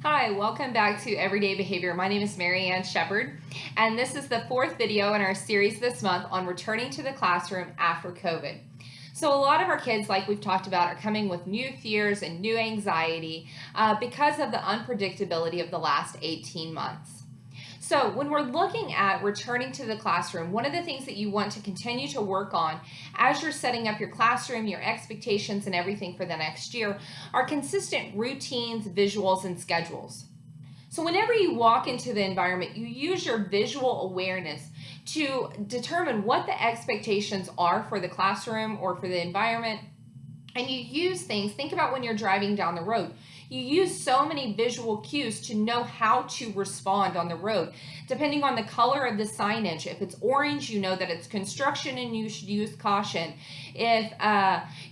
Hi, welcome back to Everyday Behavior. My name is Mary Ann Shepard, and this is the fourth video in our series this month on returning to the classroom after COVID. So a lot of our kids, like we've talked about, are coming with new fears and new anxiety because of the unpredictability of the last 18 months. So when we're looking at returning to the classroom, one of the things that you want to continue to work on as you're setting up your classroom, your expectations, and everything for the next year are consistent routines, visuals, and schedules. So whenever you walk into the environment, you use your visual awareness to determine what the expectations are for the classroom or for the environment. And you use things, think about when you're driving down the road. You use so many visual cues to know how to respond on the road. Depending on the color of the signage, if it's orange, you know that it's construction and you should use caution. If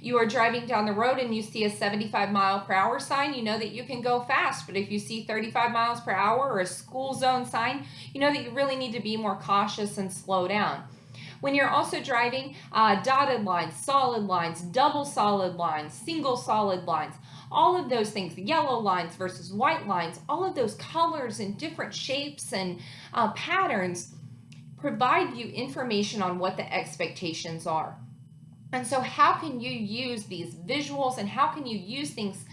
you are driving down the road and you see a 75-mile-per-hour sign, you know that you can go fast. But if you see 35 miles per hour or a school zone sign, you know that you really need to be more cautious and slow down. When you're also driving, dotted lines, double solid lines, single solid lines, all of those things, yellow lines versus white lines, all of those colors and different shapes and patterns provide you information on what the expectations are. And so how can you use these visuals and how can you use things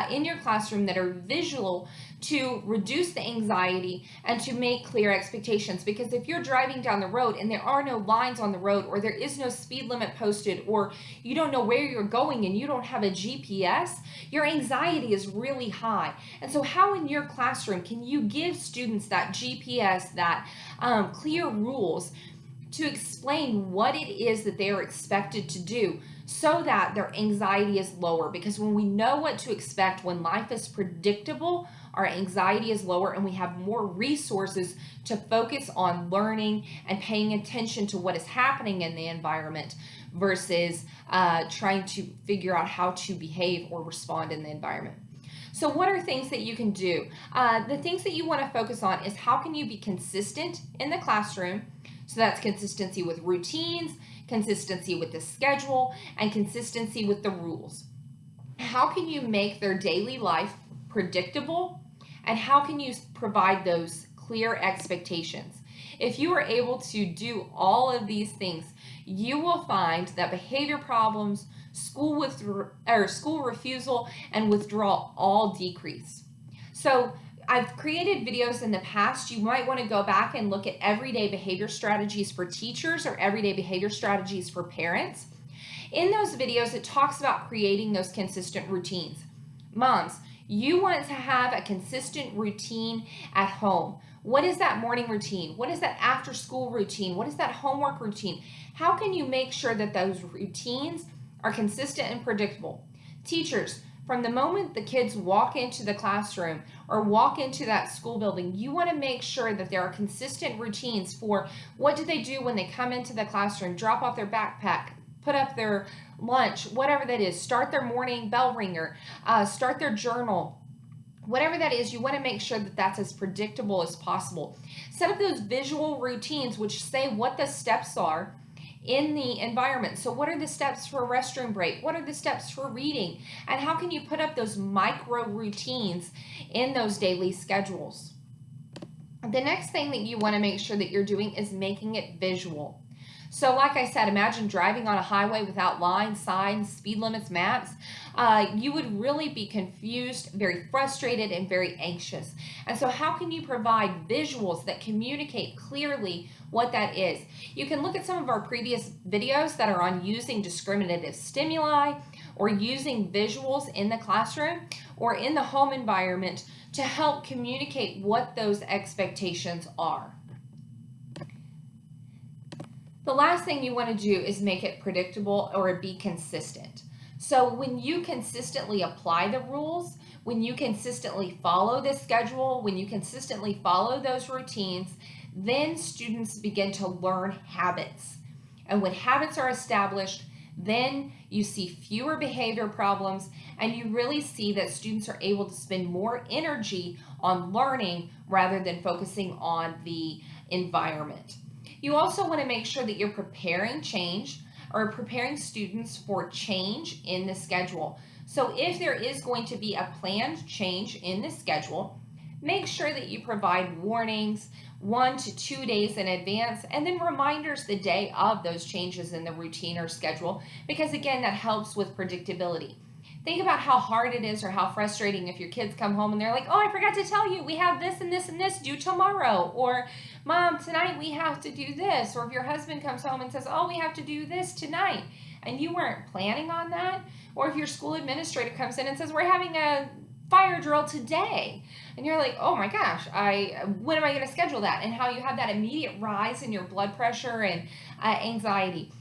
in your classroom that are visual to reduce the anxiety and to make clear expectations? Because if you're driving down the road and there are no lines on the road, or there is no speed limit posted, or you don't know where you're going and you don't have a GPS, your anxiety is really high. And so how in your classroom can you give students that GPS, that clear rules to explain what it is that they are expected to do so that their anxiety is lower? Because when we know what to expect, when life is predictable, our anxiety is lower and we have more resources to focus on learning and paying attention to what is happening in the environment versus trying to figure out how to behave or respond in the environment. So what are things that you can do? The things that you want to focus on is how can you be consistent in the classroom? So that's consistency with routines, consistency with the schedule, and consistency with the rules. How can you make their daily life predictable? And how can you provide those clear expectations? If you are able to do all of these things, you will find that behavior problems, school refusal, and withdrawal all decrease. So I've created videos in the past. You might want to go back and look at everyday behavior strategies for teachers or everyday behavior strategies for parents. In those videos, it talks about creating those consistent routines. Moms, you want to have a consistent routine at home. What is that morning routine? What is that after school routine? What is that homework routine? How can you make sure that those routines are consistent and predictable? Teachers, from the moment the kids walk into the classroom or walk into that school building, you want to make sure that there are consistent routines for what do they do when they come into the classroom, drop off their backpack, put up their lunch, whatever that is, start their morning bell ringer, start their journal. Whatever that is, you want to make sure that that's as predictable as possible. Set up those visual routines which say what the steps are in the environment. So what are the steps for a restroom break? What are the steps for reading? And how can you put up those micro routines in those daily schedules? The next thing that you want to make sure that you're doing is making it visual. So like I said, imagine driving on a highway without lines, signs, speed limits, maps. You would really be confused, very frustrated, and very anxious. And so how can you provide visuals that communicate clearly what that is? You can look at some of our previous videos that are on using discriminative stimuli or using visuals in the classroom or in the home environment to help communicate what those expectations are. The last thing you want to do is make it predictable or be consistent. So when you consistently apply the rules, when you consistently follow the schedule, when you consistently follow those routines, then students begin to learn habits. And when habits are established, then you see fewer behavior problems and you really see that students are able to spend more energy on learning rather than focusing on the environment. You also want to make sure that you're preparing change or preparing students for change in the schedule. So if there is going to be a planned change in the schedule, make sure that you provide warnings 1 to 2 days in advance, and then reminders the day of those changes in the routine or schedule, because again, that helps with predictability. Think about how hard it is or how frustrating if your kids come home and they're like, oh, I forgot to tell you, we have this and this and this due tomorrow. Or, Mom, tonight we have to do this. Or if your husband comes home and says, oh, we have to do this tonight, and you weren't planning on that. Or if your school administrator comes in and says, we're having a fire drill today, and you're like, oh my gosh, when am I going to schedule that? And how you have that immediate rise in your blood pressure and anxiety.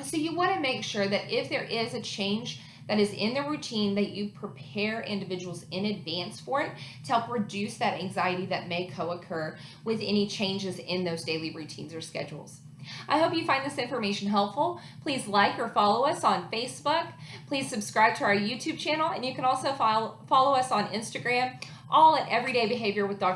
So you want to make sure that if there is a change that is in the routine, that you prepare individuals in advance for it to help reduce that anxiety that may co-occur with any changes in those daily routines or schedules. I hope you find this information helpful. Please like or follow us on Facebook. Please subscribe to our YouTube channel, and you can also follow us on Instagram, all at Everyday Behavior with Dr.